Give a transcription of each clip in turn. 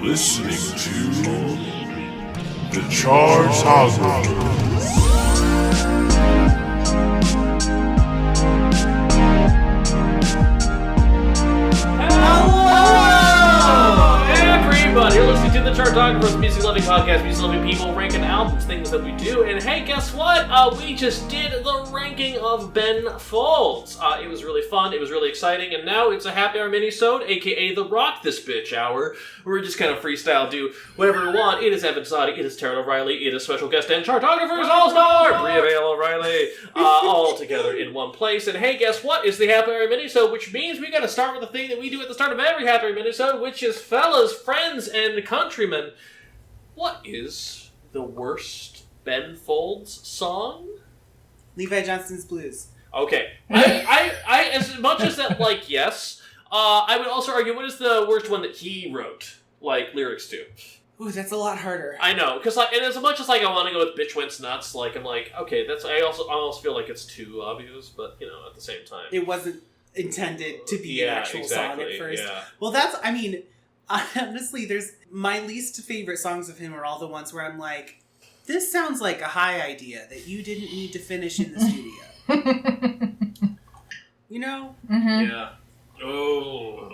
listening to the Chartographers. You're listening to the Chartographers, music loving podcast, music loving people ranking albums, things that we do. And hey, guess what? We just did the ranking of Ben Folds. It was really fun, it was really exciting, and now it's a Happy Hour Minisode, aka the Rock This Bitch Hour, where we just kind of freestyle, do whatever we want. It is Evan Sadi, it is Briavael O'Reilly, it is special guest and Chartographers All-Star, Briavael O'Reilly, all together in one place. And hey, guess what? It's the Happy Hour Minisode, which means we gotta start with the thing that we do at the start of every Happy Hour Minisode, which is fellas, friends, and countrymen. What is the worst Ben Folds song? Levi Johnson's Blues. Okay. I as much as that, like, yes, I would also argue, what is the worst one that he wrote, like, lyrics to? Ooh, that's a lot harder. I know, because, like, and as much as, like, I want to go with Bitch Went Nuts, like, I'm like, okay, that's, I almost feel like it's too obvious, but, you know, at the same time. It wasn't intended to be an actual song at first. Yeah. Well, that's, I mean, honestly, there's, my least favorite songs of him are all the ones where I'm like, this sounds like a high idea that you didn't need to finish in the studio. You know? Mm-hmm. Yeah. Oh.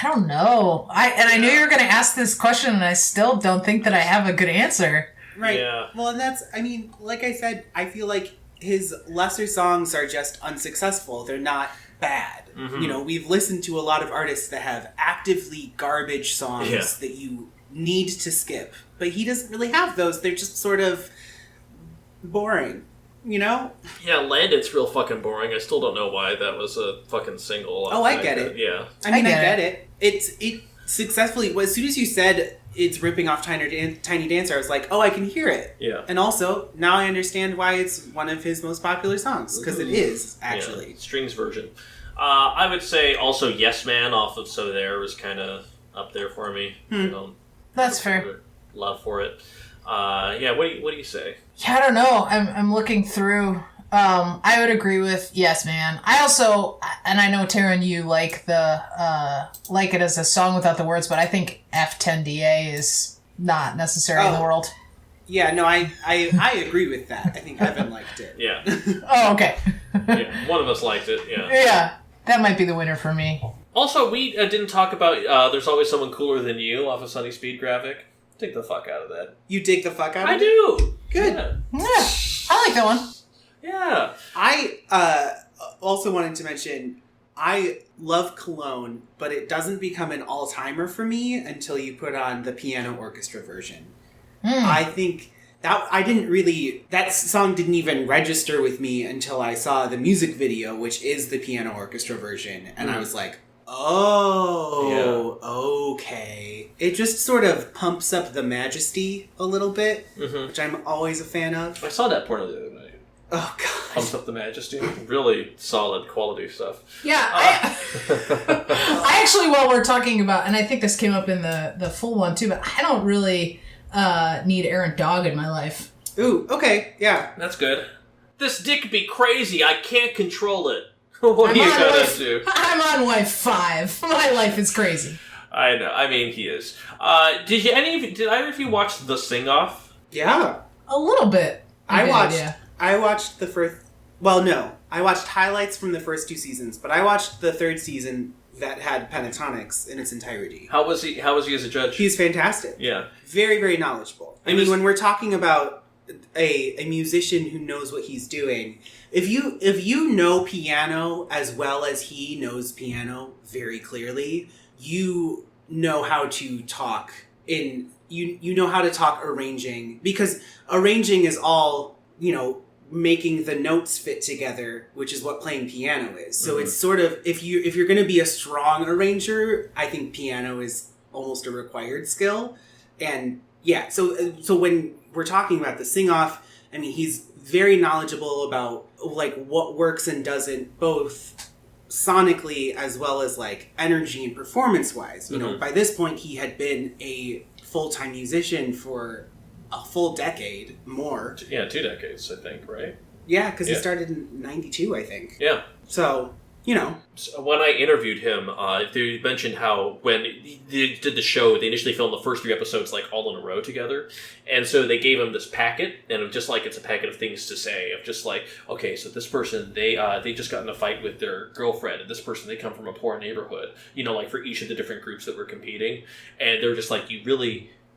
I don't know. I knew you were going to ask this question, and I still don't think that I have a good answer. Right. Yeah. Well, and that's, I mean, like I said, I feel like his lesser songs are just unsuccessful. They're not bad. Mm-hmm. You know, we've listened to a lot of artists that have actively garbage songs that you need to skip. But he doesn't really have those. They're just sort of boring. You know? Yeah, Landed's real fucking boring. I still don't know why that was a fucking single. Oh, I get it. Yeah. I mean, I get it. It successfully, as soon as you said it's ripping off Tiny Dancer, I was like, oh, I can hear it. Yeah. And also, now I understand why it's one of his most popular songs. Because it is, actually. Yeah, strings version. I would say also Yes Man off of So There was kind of up there for me. That's fair. Love for it. Yeah, what do you say? Yeah, I don't know. I'm looking through. I would agree with Yes Man. I also, and I know Taran, you like like it as a song without the words, but I think F10DA is not necessary in the world. Yeah, no, I agree with that. I think Evan liked it. Yeah. Oh, okay. Yeah, one of us liked it. Yeah. Yeah, that might be the winner for me. Also, we didn't talk about There's Always Someone Cooler Than You off of Sunny Speed Graphic. Take the fuck out of that. You dig the fuck out of it? I do. Good. Yeah. I like that one. Yeah. I also wanted to mention, I love Cologne, but it doesn't become an all-timer for me until you put on the piano orchestra version. I think that song didn't even register with me until I saw the music video, which is the piano orchestra version, and I was like, okay. It just sort of pumps up the majesty a little bit, which I'm always a fan of. I saw that porno the other night. Oh, God. Pumps up the majesty. Really solid quality stuff. Yeah. I actually, while we're talking about, and I think this came up in the full one too, but I don't really need Errant Dog in my life. Ooh, okay, yeah. That's good. This dick be crazy. I can't control it. What are you gonna do? I'm on wife 5. My life is crazy. I know. I mean, he is. Did either of you watch The Sing Off? Yeah. A little bit. I watched the first... Well, no. I watched highlights from the first 2 seasons, but I watched the 3rd season that had Pentatonics in its entirety. How was he as a judge? He's fantastic. Yeah. Very, very knowledgeable. I mean, when we're talking about a musician who knows what he's doing, if you know piano as well as he knows piano very clearly, you know how to talk you know how to talk arranging, because arranging is all, you know, making the notes fit together, which is what playing piano is. So it's sort of, if you're going to be a strong arranger, I think piano is almost a required skill. And yeah, so when we're talking about the sing-off, I mean, he's very knowledgeable about like what works and doesn't, both sonically as well as like energy and performance-wise. You know, by this point he had been a full-time musician for a full decade more. Yeah, 2 decades, I think, right? Yeah, because he started in 92, I think. Yeah. So, you know. So when I interviewed him, they mentioned how when they did the show, they initially filmed the first 3 episodes like all in a row together, and so they gave him this packet, and it was just like it's a packet of things to say, of just like, okay, so this person they just got in a fight with their girlfriend, and this person they come from a poor neighborhood, you know, like for each of the different groups that were competing, and they're just like,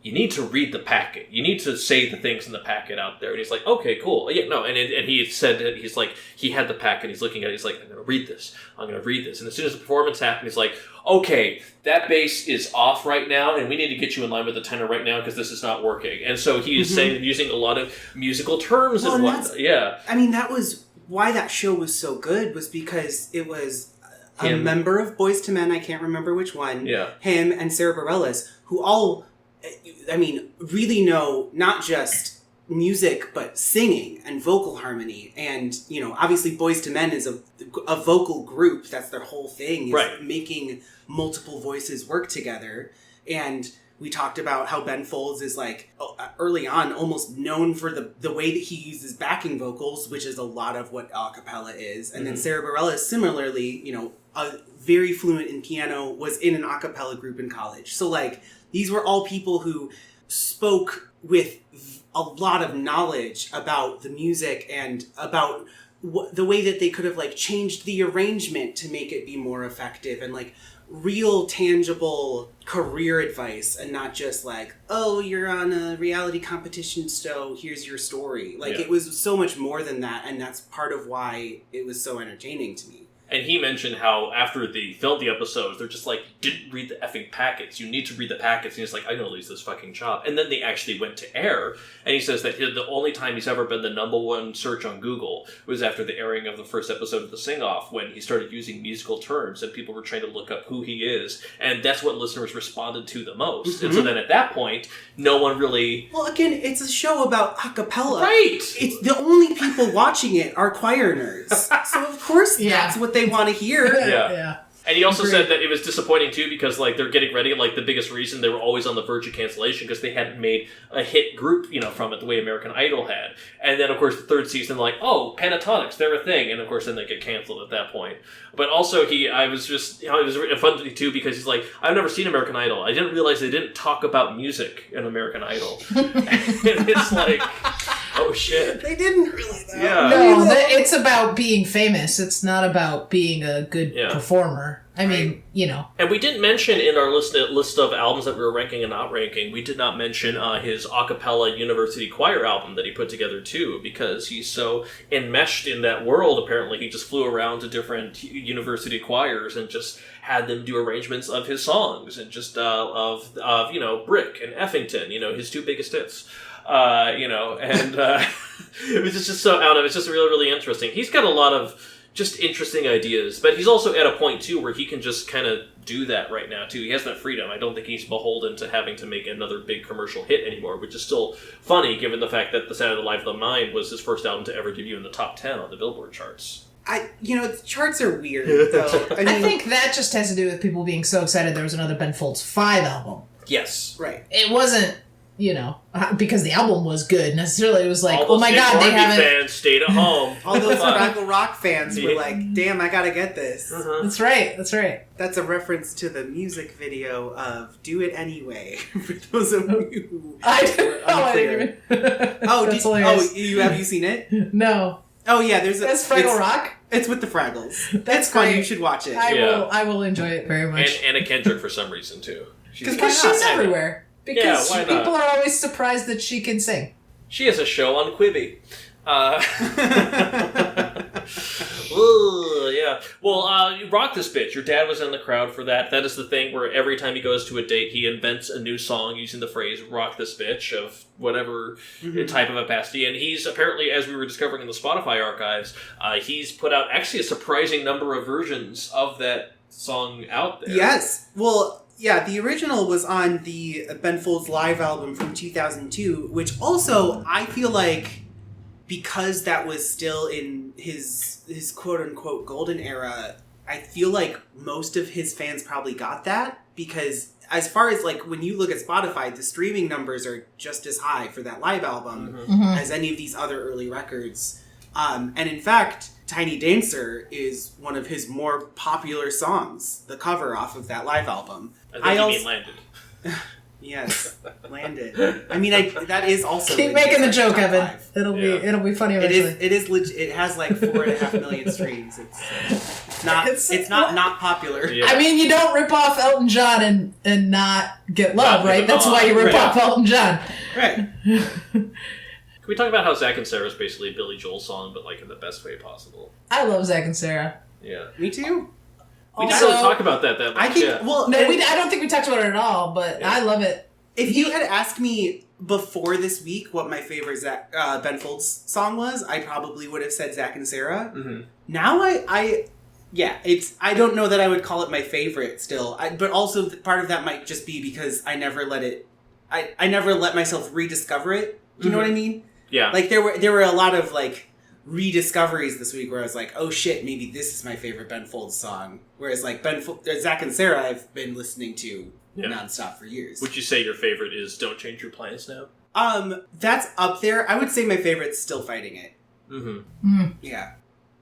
you need to read the packet. You need to say the things in the packet out there. And he's like, okay, cool. Yeah, no. And he said that he's like, he had the packet. He's looking at it. He's like, I'm going to read this. I'm going to read this. And as soon as the performance happened, he's like, okay, that bass is off right now. And we need to get you in line with the tenor right now because this is not working. And so he is saying, using a lot of musical terms and whatnot. Yeah. I mean, that was why that show was so good, was because it was a member of Boyz II Men, I can't remember which one, him and Sarah Bareilles, who all... I mean, really know not just music, but singing and vocal harmony. And, you know, obviously Boyz II Men is a vocal group. That's their whole thing, is making multiple voices work together. And we talked about how Ben Folds is, like, early on almost known for the way that he uses backing vocals, which is a lot of what a cappella is. And then Sarah Bareilles, similarly, you know, very fluent in piano, was in an a cappella group in college. So, like, these were all people who spoke with a lot of knowledge about the music and about the way that they could have, like, changed the arrangement to make it be more effective, and, like, real tangible career advice, and not just like, oh, you're on a reality competition, so here's your story. Like, it was so much more than that, and that's part of why it was so entertaining to me. And he mentioned how after they filmed the episodes, they're just like, didn't read the effing packets. You need to read the packets. And he's like, I'm going to lose this fucking job. And then they actually went to air. And he says that the only time he's ever been the #1 search on Google was after the airing of the first episode of The Sing-Off, when he started using musical terms and people were trying to look up who he is. And that's what listeners responded to the most. Mm-hmm. And so then at that point, no one really... Well, again, it's a show about a cappella. Right! It's the only people watching it are choir nerds. So of course that's what they want to hear. Yeah. And he also said that it was disappointing too, because like they're getting ready, like the biggest reason they were always on the verge of cancellation because they hadn't made a hit group, you know, from it the way American Idol had. And then of course the 3rd season, like, oh, Pentatonics, they're a thing, and of course then they get canceled at that point. But also it was fun too, because he's like, I've never seen American Idol. I didn't realize they didn't talk about music in American Idol. And it's like, oh shit. They didn't really though. Yeah. No, it's about being famous. It's not about being a good performer. I mean, you know. And we didn't mention in our list of albums that we were ranking and not ranking, we did not mention his a cappella university choir album that he put together too, because he's so enmeshed in that world. Apparently he just flew around to different university choirs and just had them do arrangements of his songs, and just of you know, Brick and Effington, you know, his 2 biggest hits. You know, and it was just so, I don't know, it's just really, really interesting. He's got a lot of just interesting ideas, but he's also at a point too where he can just kind of do that right now too. He has that freedom. I don't think he's beholden to having to make another big commercial hit anymore, which is still funny given the fact that the Saturday Night Live 9 was his first album to ever debut in the top 10 on the Billboard charts. The charts are weird though. I think that just has to do with people being so excited there was another Ben Folds 5 album. Yes. Right. It wasn't, you know, because the album was good necessarily. It was like, all oh my god, they haven't... fans stayed at home. All those Fraggle Rock fans were like, damn, I gotta get this. Uh-huh. That's right. That's a reference to the music video of Do It Anyway, for those of you who I didn't even... Have you seen it? No. Oh yeah, there's That's Fraggle Rock? It's with the Fraggles. That's fun, great. you should watch it. I will enjoy it very much. And Anna Kendrick for some reason too. Because she's everywhere. Because why not? People are always surprised that she can sing. She has a show on Quibi. Ooh, yeah. Well, you rock this bitch. Your dad was in the crowd for that. That is the thing where every time he goes to a date, he invents a new song using the phrase "rock this bitch" of whatever type of capacity. And he's apparently, as we were discovering in the Spotify archives, he's put out actually a surprising number of versions of that song out there. Yes. Well, yeah, the original was on the Ben Folds Live album from 2002, which also, I feel like, because that was still in his quote-unquote golden era, I feel like most of his fans probably got that, because as far as, like, when you look at Spotify, the streaming numbers are just as high for that live album as any of these other early records. And in fact, Tiny Dancer is one of his more popular songs, the cover off of that live album. I think you mean Landed. Yes, Landed. I mean, that is also... Keep making the joke, Evan. 5. It'll be funny eventually. It is legit. It has like 4.5 million streams. It's not popular. Yeah. I mean, you don't rip off Elton John and not get love, right? That's why you rip off Elton John. Right. Can we talk about how Zack and Sarah is basically a Billy Joel song, but like in the best way possible? I love Zack and Sarah. Yeah. Me too. We didn't really talk about that much. I don't think we talked about it at all, but I love it. If you had asked me before this week what my favorite Ben Folds song was, I probably would have said Zack and Sarah. Mm-hmm. Now I don't know that I would call it my favorite still. But also part of that might just be because I never let myself rediscover it. Do you know what I mean? Yeah. Like there were a lot of like rediscoveries this week where I was like, oh shit, maybe this is my favorite Ben Folds song. Whereas like Zack and Sarah I've been listening to nonstop for years. Would you say your favorite is Don't Change Your Plans Now? That's up there. I would say my favorite's Still Fighting It. Mm-hmm. Yeah.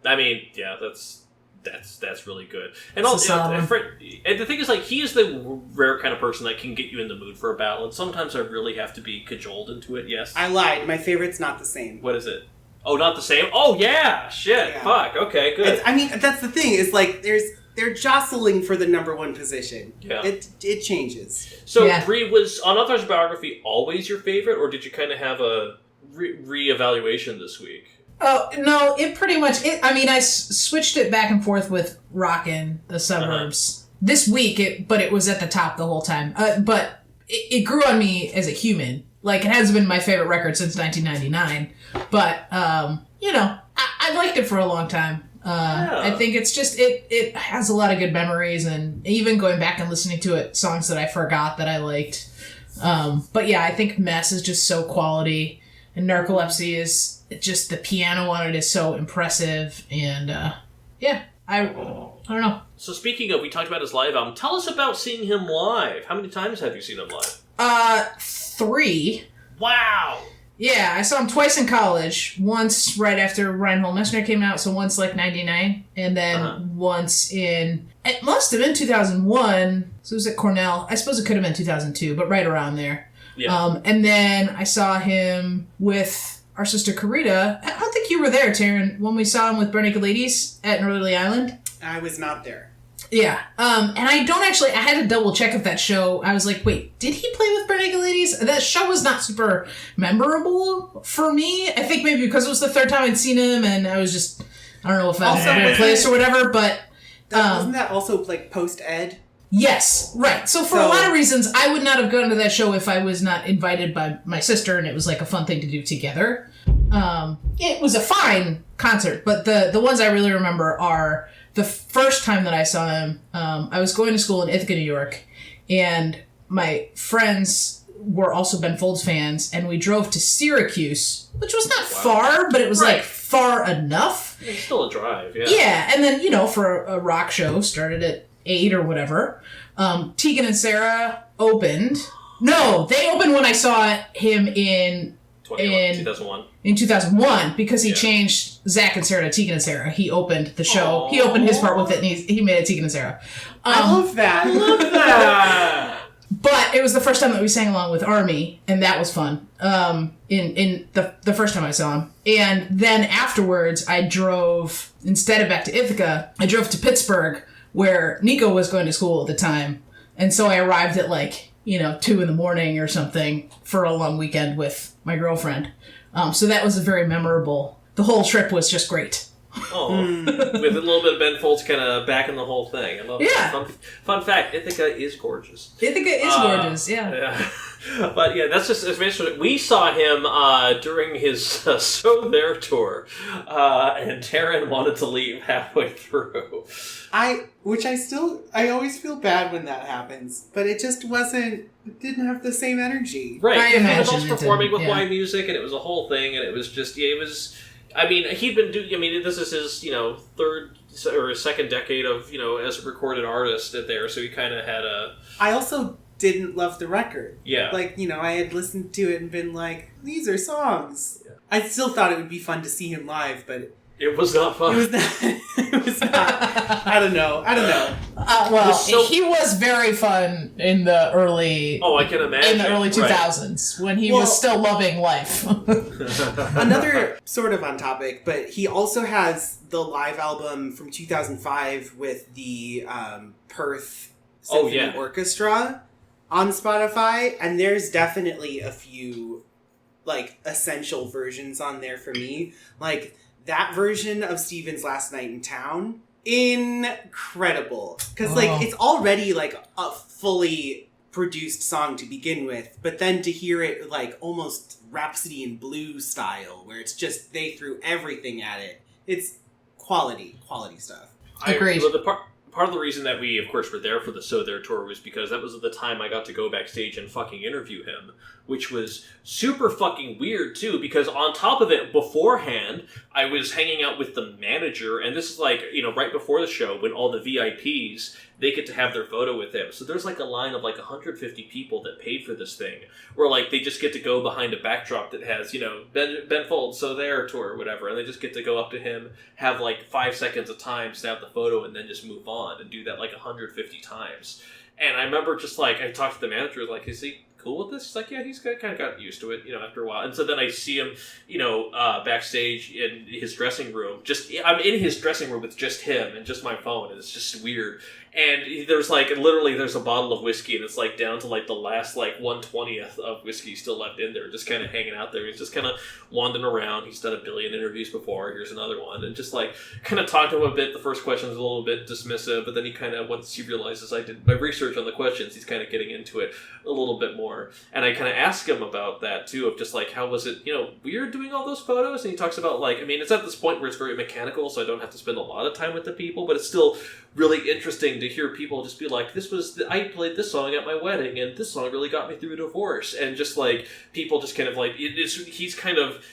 I mean, yeah, that's really good. And also, and the thing is, like, he is the rare kind of person that can get you in the mood for a ballad. Sometimes I really have to be cajoled into it. Yes. I lied. My favorite's Not the Same. What is it? Oh, Not the Same? Oh, yeah! Shit. Yeah. Fuck. Okay, good. I mean, that's the thing. Is like, they're jostling for the number one position. Yeah. It changes. So, Brie, was Unauthorized Biography always your favorite, or did you kind of have a re-evaluation this week? Oh, no, it pretty much... I switched it back and forth with Rockin' the Suburbs. This week, but it was at the top the whole time. But it grew on me as a human. Like, it has been my favorite record since 1999. But, I liked it for a long time. I think it's just, it has a lot of good memories, and even going back and listening to it, songs that I forgot that I liked. But yeah, I think Mess is just so quality, and Narcolepsy is just, the piano on it is so impressive, and I don't know. So speaking of, we talked about his live album, tell us about seeing him live. How many times have you seen him live? 3. Wow! Yeah, I saw him twice in college. Once right after Reinhold Messner came out, so once like 99, and then once it must have been 2001, so it was at Cornell. I suppose it could have been 2002, but right around there. Yeah. And then I saw him with our sister Karita. I don't think you were there, Taran, when we saw him with Bare Naked Ladies at Northerly Island. I was not there. Yeah. And I had to double check if that show, I was like, wait, did he play with Bare Naked Ladies? That show was not super memorable for me. I think maybe because it was the third time I'd seen him, and I was just, I don't know if I was in a weird place or whatever, but... wasn't that also, like, post-ed? Yes, right. So for a lot of reasons, I would not have gone to that show if I was not invited by my sister, and it was like a fun thing to do together. It was a fine concert, but the ones I really remember are... The first time that I saw him, I was going to school in Ithaca, New York, and my friends were also Ben Folds fans, and we drove to Syracuse, which was not far, but it was like far enough. It's still a drive, yeah. Yeah, and then, for a rock show, started at 8 or whatever. Tegan and Sarah opened. No, they opened when I saw him in 2001. In 2001, because he changed Zack and Sarah to Tegan and Sarah. He opened the show. Aww. He opened his part with it, and he made it Tegan and Sarah. I love that. Love that. But it was the first time that we sang along with Army, and that was fun. In the first time I saw him. And then afterwards, I drove, instead of back to Ithaca, I drove to Pittsburgh, where Nico was going to school at the time. And so I arrived at 2 in the morning or something for a long weekend with my girlfriend. So that was a very memorable... The whole trip was just great. Oh, with a little bit of Ben Folds kind of back in the whole thing. I love that. Fun fact, Ithaca is gorgeous. Ithaca is gorgeous, yeah. But yeah, that's just... We saw him during his So There tour, and Taran wanted to leave halfway through. I always feel bad when that happens, but it just it didn't have the same energy. Right, he was also performing with Y Music, and it was a whole thing, and it was just, he'd been doing, this is his, third or second decade of, as a recorded artist there, so he kind of had a... I also didn't love the record. Yeah. Like, you know, I had listened to it and been like, these are songs. Yeah. I still thought it would be fun to see him live, but... It was not fun. It was not. It was not. I don't know. He was very fun in the early... Oh, I can imagine. In the early 2000s, when he was still loving life. Another sort of on topic, but he also has the live album from 2005 with the Perth Symphony Orchestra on Spotify, and there's definitely a few, like, essential versions on there for me. Like... That version of Steven's Last Night in Town, incredible. Because, like, it's already, like, a fully produced song to begin with, but then to hear it, like, almost Rhapsody in Blue style, where it's just, they threw everything at it. It's quality stuff. Agreed. Part of the reason that we, of course, were there for the So There tour was because that was the time I got to go backstage and fucking interview him, which was super fucking weird, too, because on top of it, beforehand, I was hanging out with the manager, and this is like, you know, right before the show, when all the VIPs, they get to have their photo with him. So there's like a line of like 150 people that paid for this thing, where like they just get to go behind a backdrop that has, you know, Ben Folds, So There tour or whatever, and they just get to go up to him, have like 5 seconds of time, snap the photo, and then just move on, and do that like 150 times. And I remember just like, I talked to the manager, like, is he cool with this? He's like, yeah, he's kind of got used to it, you know, after a while. And so then I see him, you know, backstage in his dressing room. I'm in his dressing room with just him and just my phone, and it's just weird. And there's like, literally, there's a bottle of whiskey, and it's like down to like the last like 1/20th of whiskey still left in there, just kind of hanging out there. He's just kind of wandering around. He's done a billion interviews before. Here's another one. And just like kind of talked to him a bit. The first question was a little bit dismissive, but then he kind of, once he realizes I did my research on the questions, he's kind of getting into it a little bit more. And I kind of ask him about that too, of just like, how was it, you know, weird doing all those photos? And he talks about like, I mean, it's at this point where it's very mechanical, so I don't have to spend a lot of time with the people, but it's still really interesting to hear people just be like, I played this song at my wedding, and this song really got me through a divorce. And just like, people just kind of like, he's kind of,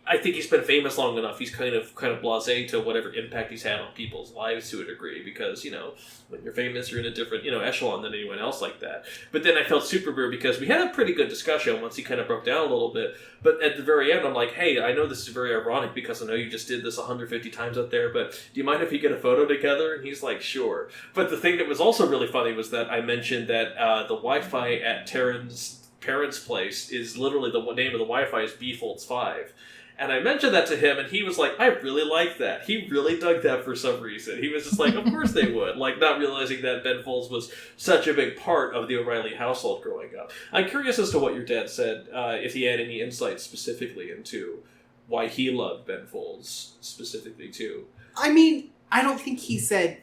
I think he's been famous long enough. He's kind of blasé to whatever impact he's had on people's lives to a degree, because, you know, when you're famous, you're in a different, you know, echelon than anyone else like that. But then I felt super weird because we had a pretty good discussion once he kind of broke down a little bit. But at the very end, I'm like, hey, I know this is very ironic because I know you just did this 150 times out there, but do you mind if we get a photo together? And he's like, sure. But the thing that was also really funny was that I mentioned that the Wi-Fi at Taran's parents' place is literally, the name of the Wi-Fi is B-Folds 5. And I mentioned that to him, and he was like, I really like that. He really dug that for some reason. He was just like, of course they would. Like, not realizing that Ben Folds was such a big part of the O'Reilly household growing up. I'm curious as to what your dad said, if he had any insights specifically into why he loved Ben Folds specifically, too. I mean, I don't think he said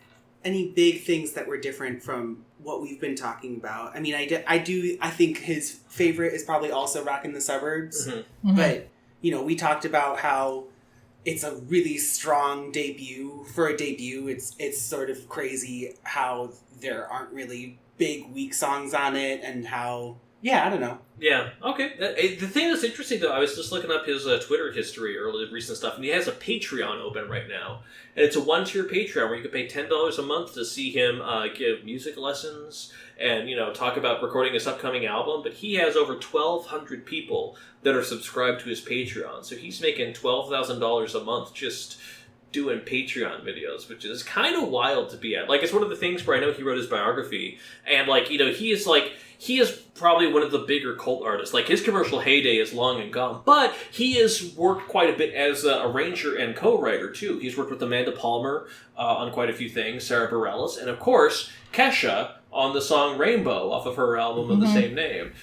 any big things that were different from what we've been talking about. I mean, I think his favorite is probably also Rockin' the Suburbs, but... You know, we talked about how it's a really strong debut. For a debut, it's sort of crazy how there aren't really big, weak songs on it, and how... Yeah, I don't know. Yeah, okay. The thing that's interesting, though, I was just looking up his Twitter history, recent stuff, and he has a Patreon open right now. And it's a one-tier Patreon where you can pay $10 a month to see him give music lessons and, you know, talk about recording his upcoming album. But he has over 1,200 people that are subscribed to his Patreon. So he's making $12,000 a month just doing Patreon videos, which is kind of wild to be at. Like, it's one of the things where I know he wrote his biography, and, like, you know, he is probably one of the bigger cult artists. Like, his commercial heyday is long and gone, but he has worked quite a bit as a arranger and co-writer, too. He's worked with Amanda Palmer on quite a few things, Sarah Bareilles, and, of course, Kesha on the song Rainbow off of her album of the same name,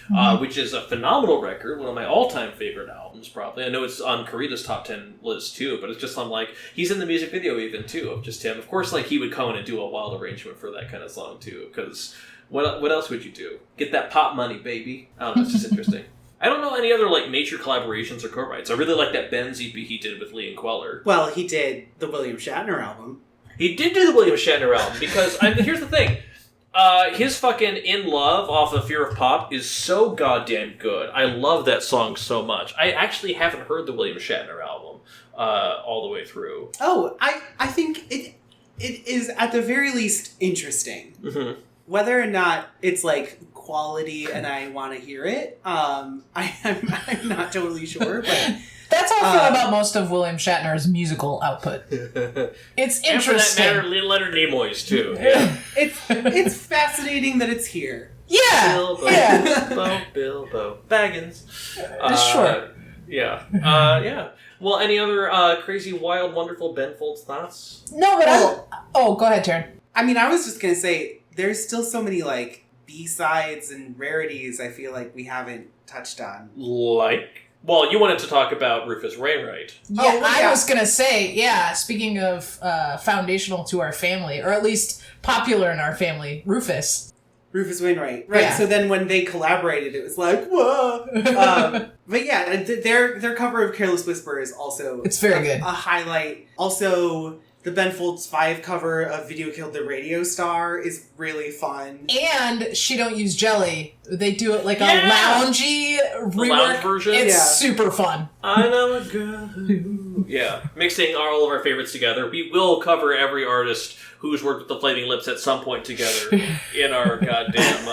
which is a phenomenal record, one of my all-time favorite albums, probably. I know it's on Karita's top 10 list, too, but it's just, I'm like, he's in the music video even, too, of just him. Of course, like, he would come in and do a wild arrangement for that kind of song, too, because what else would you do? Get that pop money, baby. I don't know, it's just interesting. I don't know any other, like, major collaborations or co-writes. I really like that Ben's EP he did with Lee and Queller. Well, he did the William Shatner album. He did do the William Shatner album, because, here's the thing. His fucking In Love off of Fear of Pop is so goddamn good. I love that song so much. I actually haven't heard the William Shatner album all the way through. Oh, I think it is at the very least interesting. whether or not it's like quality and I want to hear it, I'm not totally sure, but that's how I feel about most of William Shatner's musical output. It's interesting. And for that matter, Leonard Nimoy's too. Yeah. It's fascinating that it's here. Yeah. Bilbo Baggins. Sure. Yeah. Yeah. Well, any other crazy, wild, wonderful Ben Folds thoughts? No, but go ahead, Taran. I mean, I was just gonna say there's still so many like B-sides and rarities I feel like we haven't touched on. Like? Well, you wanted to talk about Rufus Wainwright. Yeah, I was going to say, speaking of foundational to our family, or at least popular in our family, Rufus Wainwright. Right, yeah. So then when they collaborated, it was like, whoa! But yeah, their cover of Careless Whisper is also... It's very good. A highlight. Also... The Ben Folds 5 cover of Video Killed the Radio Star is really fun. And She Don't Use Jelly. They do it like a loungy rework. Lounge version? It's super fun. I know a girl who... Yeah. Mixing all of our favorites together. We will cover every artist who's worked with the Flaming Lips at some point together in our goddamn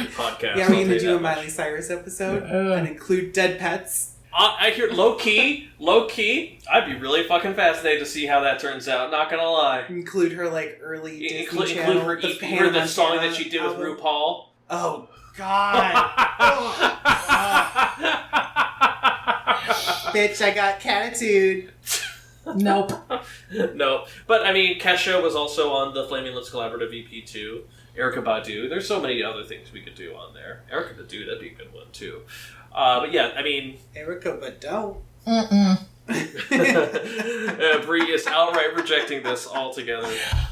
podcast. Yeah, we're going to do a Miley Cyrus episode and include Dead Pets. I hear low key. I'd be really fucking fascinated to see how that turns out. Not gonna lie. Include her like early Disney include Channel, her EP, the song that she did with RuPaul. Oh God! Bitch, I got catitude. Nope. No, but I mean, Kesha was also on the Flaming Lips Collaborative EP too. Erykah Badu. There's so many other things we could do on there. Erykah Badu, that'd be a good one too. But yeah, I mean... Erykah Badu. Bree is outright rejecting this altogether.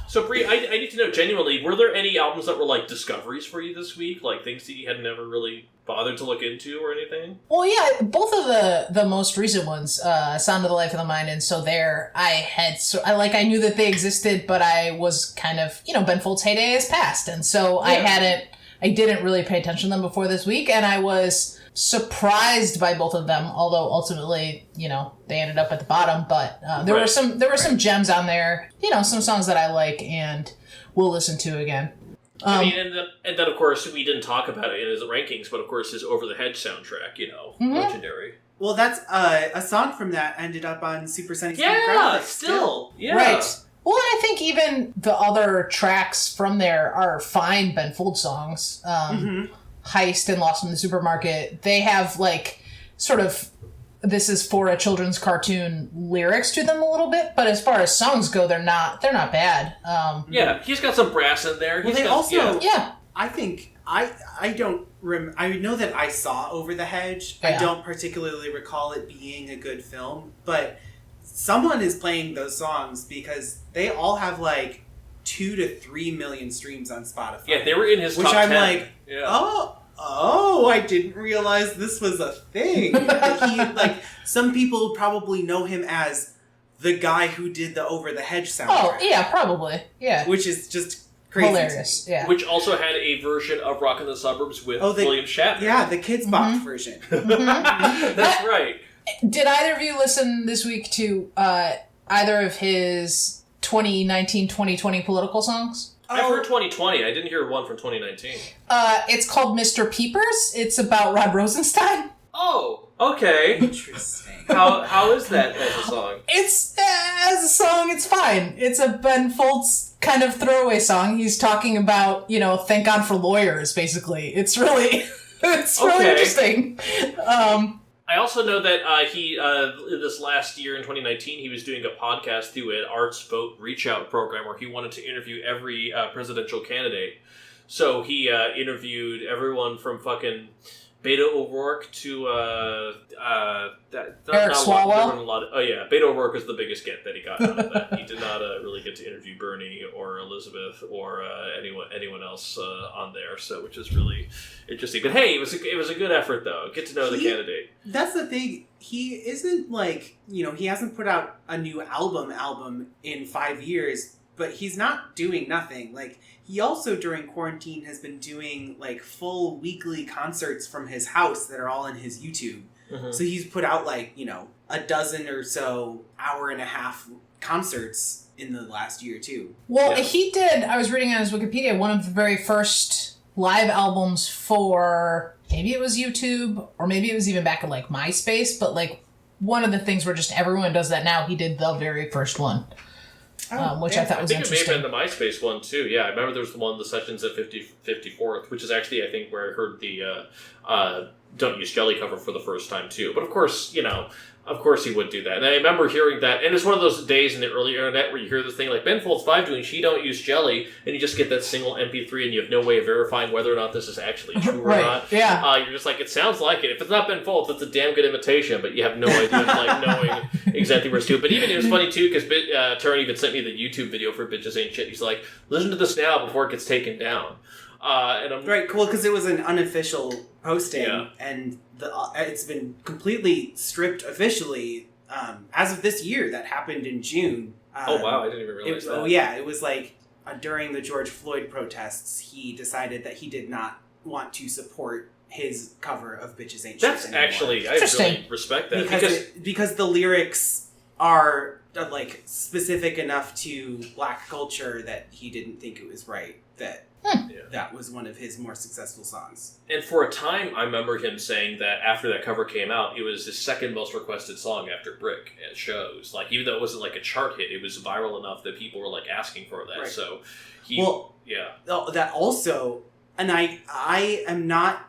So Bree, I need to know genuinely, were there any albums that were like discoveries for you this week? Like things that you had never really bothered to look into or anything? Well, yeah, both of the most recent ones, Sound of the Life of the Mind and So There, I knew that they existed, but I was kind of, Ben Folds' heyday has passed, and so I didn't really pay attention to them before this week, and I was surprised by both of them, although ultimately, they ended up at the bottom, but there were some gems on there, some songs that I like and will listen to again. I mean, and then of course we didn't talk about it in his rankings, but of course his Over the Hedge soundtrack, legendary. Well, that's a song from that ended up on Super Sunny Sweet Yeah, Graphics still. Yeah. Right. Well, I think even the other tracks from there are fine Ben Folds songs. Heist and Lost in the Supermarket, they have like sort of this is for a children's cartoon lyrics to them a little bit, but as far as songs go, they're not bad. Yeah, he's got some brass in there. I think I don't I know that I saw Over the Hedge. Yeah. I don't particularly recall it being a good film, but someone is playing those songs because they all have like 2 to 3 million streams on Spotify. Yeah, they were in his top 10. Which I'm like, I didn't realize this was a thing. Some people probably know him as the guy who did the Over the Hedge soundtrack. Oh, yeah, probably. Yeah. Which is just crazy. Hilarious, yeah. Which also had a version of Rock in the Suburbs with William Shatner. Yeah, the Kids Bop version. That's right. Did either of you listen this week to either of his 2019-2020 political songs? I've heard 2020. I didn't hear one from 2019. It's called Mr. Peepers. It's about Rod Rosenstein. Oh, okay. Interesting. How is that as a song? It's as a song, it's fine. It's a Ben Folds kind of throwaway song. He's talking about, thank God for lawyers, basically. It's really really interesting. I also know that he this last year in 2019, he was doing a podcast through an Arts Vote Reach Out program where he wanted to interview every presidential candidate. So he interviewed everyone from fucking Beto O'Rourke to Eric Swalwell. Beto O'Rourke was the biggest get that he got out of that. He did not really get to interview Bernie or Elizabeth or anyone else on there, so which is really interesting. But hey, it was a good effort though. Get to know the candidate. That's the thing. He isn't like he hasn't put out a new album in 5 years, but he's not doing nothing. Like, he also during quarantine has been doing like full weekly concerts from his house that are all in his YouTube. So he's put out like, a dozen or so hour and a half concerts in the last year too. Well, he did, I was reading on his Wikipedia, one of the very first live albums for, maybe it was YouTube, or maybe it was even back in like MySpace, but like one of the things where just everyone does that now, he did the very first one. Which I thought was interesting. I think it may have been the MySpace one too. Yeah, I remember there was the one, the Sessions at 54th, which is actually, I think, where I heard the Don't Use Jelly cover for the first time too. But of course, of course he would do that. And I remember hearing that, and it's one of those days in the early internet where you hear this thing like Ben Folds 5 doing She Don't Use Jelly, and you just get that single MP3 and you have no way of verifying whether or not this is actually true or not. Yeah. You're just like, it sounds like it. If it's not Ben Folds, it's a damn good imitation, but you have no idea like knowing exactly where it's to. But even it was funny too, because Taran even sent me the YouTube video for Bitches Ain't Shit. He's like, listen to this now before it gets taken down. And I'm right, cool, because it was an unofficial posting, and it's been completely stripped officially as of this year. That happened in June. Oh wow, I didn't even realize that. Oh yeah, it was like during the George Floyd protests, he decided that he did not want to support his cover of Bitches Ain't Shit That's anymore. actually, I really respect that. Because the lyrics are like specific enough to Black culture that he didn't think it was right that that was one of his more successful songs. And for a time, I remember him saying that after that cover came out, it was his second most requested song after Brick at shows. Like, even though it wasn't like a chart hit, it was viral enough that people were like asking for that. Right. So that also, and I am not,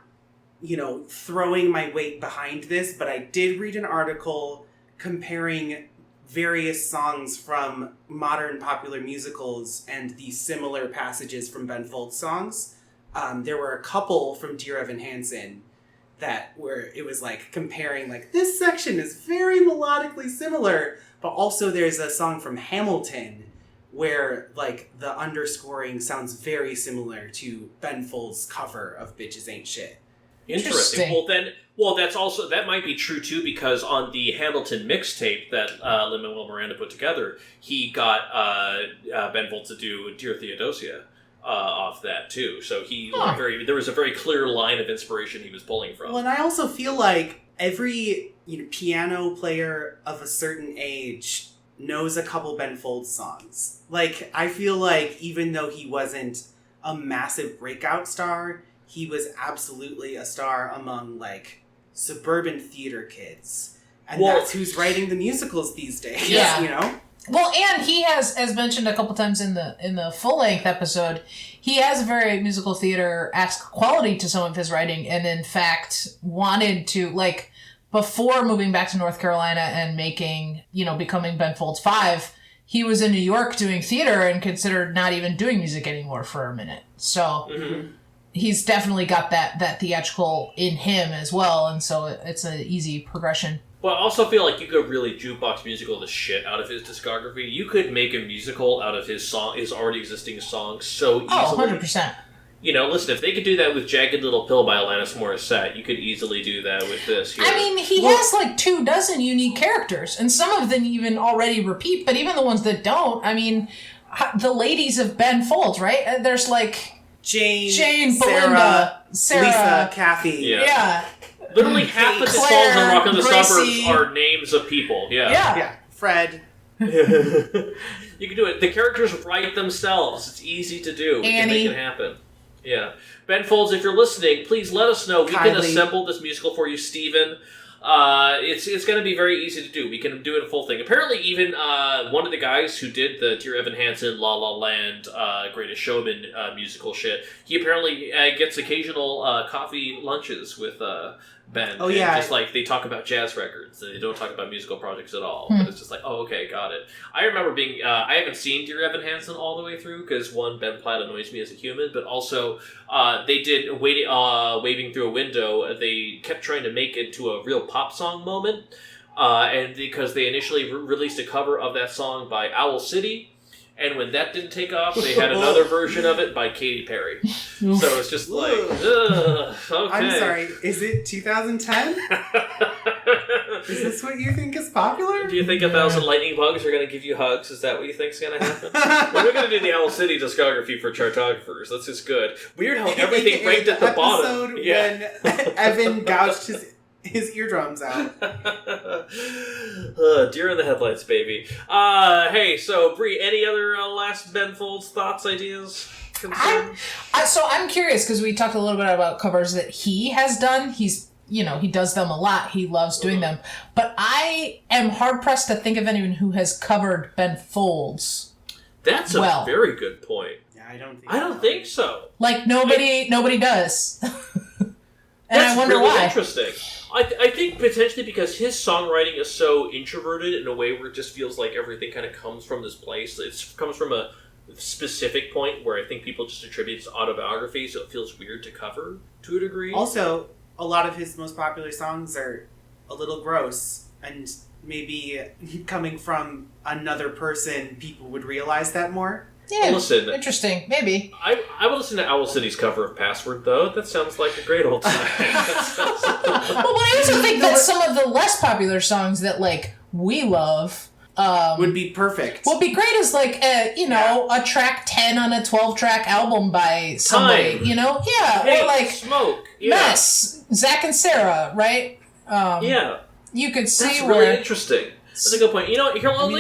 throwing my weight behind this, but I did read an article comparing various songs from modern popular musicals and the similar passages from Ben Folds songs. There were a couple from Dear Evan Hansen where it was like comparing like this section is very melodically similar, but also there's a song from Hamilton where like the underscoring sounds very similar to Ben Folds' cover of Bitches Ain't Shit. Interesting. That might be true too, because on the Hamilton mixtape that Lin-Manuel Miranda put together, he got Ben Folds to do Dear Theodosia off that too. So there was a very clear line of inspiration he was pulling from. Well, and I also feel like every piano player of a certain age knows a couple Ben Folds songs. Like, I feel like even though he wasn't a massive breakout star, he was absolutely a star among, like, suburban theater kids. And that's who's writing the musicals these days, Well, and he has, as mentioned a couple times in the full-length episode, he has a very musical theater-esque quality to some of his writing, and in fact wanted to, like, before moving back to North Carolina and becoming Ben Folds 5, he was in New York doing theater and considered not even doing music anymore for a minute. So... Mm-hmm. He's definitely got that theatrical in him as well, and so it's an easy progression. Well, I also feel like you could really jukebox musical the shit out of his discography. You could make a musical out of his already existing songs so easily. Oh, 100%. Listen, if they could do that with Jagged Little Pill by Alanis Morissette, you could easily do that with this here. I mean, he has like 24 unique characters, and some of them even already repeat, but even the ones that don't, I mean, the ladies of Ben Folds, right? There's like... Jane, Belinda, Sarah, Lisa, Kathy. Yeah. Literally half the songs on Rock on the Suburbs are names of people. Yeah. Fred. You can do it. The characters write themselves. It's easy to do. We can make it happen. Yeah. Ben Folds, if you're listening, please let us know. We can assemble this musical for you, Steven. It's going to be very easy to do. We can do it a full thing. Apparently, even one of the guys who did the Dear Evan Hansen, La La Land, Greatest Showman musical shit, he apparently gets occasional coffee lunches with Ben. Oh, yeah. Just like they talk about jazz records. They don't talk about musical projects at all. But it's just like, oh, okay, got it. I remember being... I haven't seen Dear Evan Hansen all the way through because, one, Ben Platt annoys me as a human, but also they did Waving Through a Window. They kept trying to make it to a real pop song moment. And because they initially released a cover of that song by Owl City. And when that didn't take off, they had another version of it by Katy Perry. So it's just like, ugh, okay. I'm sorry, is it 2010? Is this what you think is popular? Do you think 1,000 lightning bugs are going to give you hugs? Is that what you think's going to happen? We're going to do the Owl City discography for Chartographers. That's just good. Weird how everything ranked at the bottom. When Evan gouged his his eardrums out. Deer in the headlights, baby. Hey, so Bree, any other last Ben Folds thoughts, ideas, concerns? I'm curious because we talked a little bit about covers that he has done. He does them a lot. He loves doing them. But I am hard pressed to think of anyone who has covered Ben Folds. That's a very good point. Yeah, I don't think so. Like nobody does. And That's I wonder really why. Interesting. I think potentially because his songwriting is so introverted in a way where it just feels like everything kind of comes from this place. It comes from a specific point where I think people just attribute it to autobiography, so it feels weird to cover to a degree. Also, a lot of his most popular songs are a little gross, and maybe coming from another person, people would realize that more. Yeah, listen, interesting. Maybe. I would listen to Owl City's cover of Password, though. That sounds like a great old time. Well, but I also think that some of the less popular songs that, like, we love... would be perfect. What would be great is, like, a track 10 on a 12-track album by somebody, Time. Yeah, Hey, or, like, Smoke. Yeah. Mess, Zach and Sarah, right? Yeah. You could see That's where... really interesting. That's a good point. I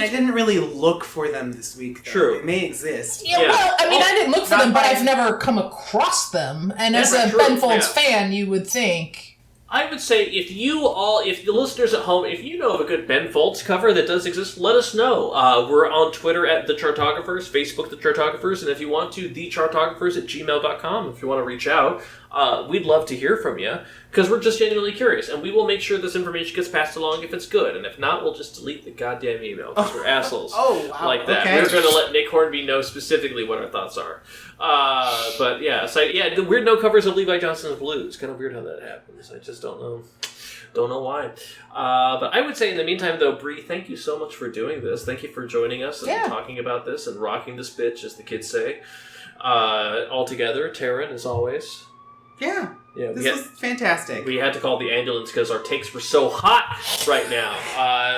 didn't really look for them this week, though. True. They may exist. Yeah, well, I didn't look for them, but by- I've never come across them. And as That's a true, Ben Folds yeah. fan, you would think... I would say if the listeners at home, if you know of a good Ben Folds cover that does exist, let us know. We're on Twitter at The Chartographers, Facebook The Chartographers, and if you want to, thechartographers@gmail.com if you want to reach out. We'd love to hear from you, because we're just genuinely curious, and we will make sure this information gets passed along if it's good, and if not, we'll just delete the goddamn email, because we're assholes like that. Okay. We're going to let Nick Hornby know specifically what our thoughts are. But yeah, the weird no covers of Levi Johnson's Blues. Kind of weird how that happens. I just don't know. Don't know why. But I would say in the meantime, though, Bree, thank you so much for doing this. Thank you for joining us and talking about this and rocking this bitch, as the kids say. All together, Taran, as always. Yeah. This was fantastic. We had to call the ambulance because our takes were so hot right now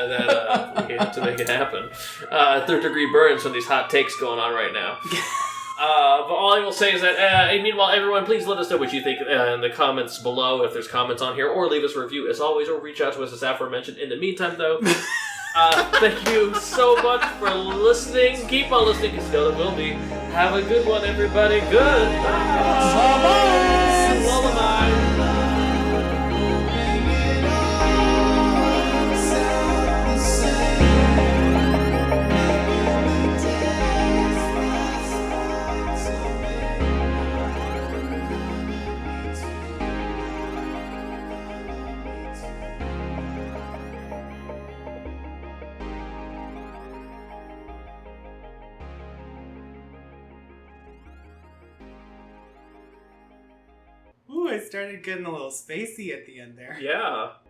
that we had to make it happen. Third degree burns from these hot takes going on right now. But all I will say is that, meanwhile, everyone, please let us know what you think in the comments below, if there's comments on here, or leave us a review, as always, or reach out to us as aforementioned. In the meantime, though, thank you so much for listening. Keep on listening, because there will be. Have a good one, everybody. Goodbye. Bye-bye. Lullaby. Ooh, I started getting a little spacey at the end there. Yeah.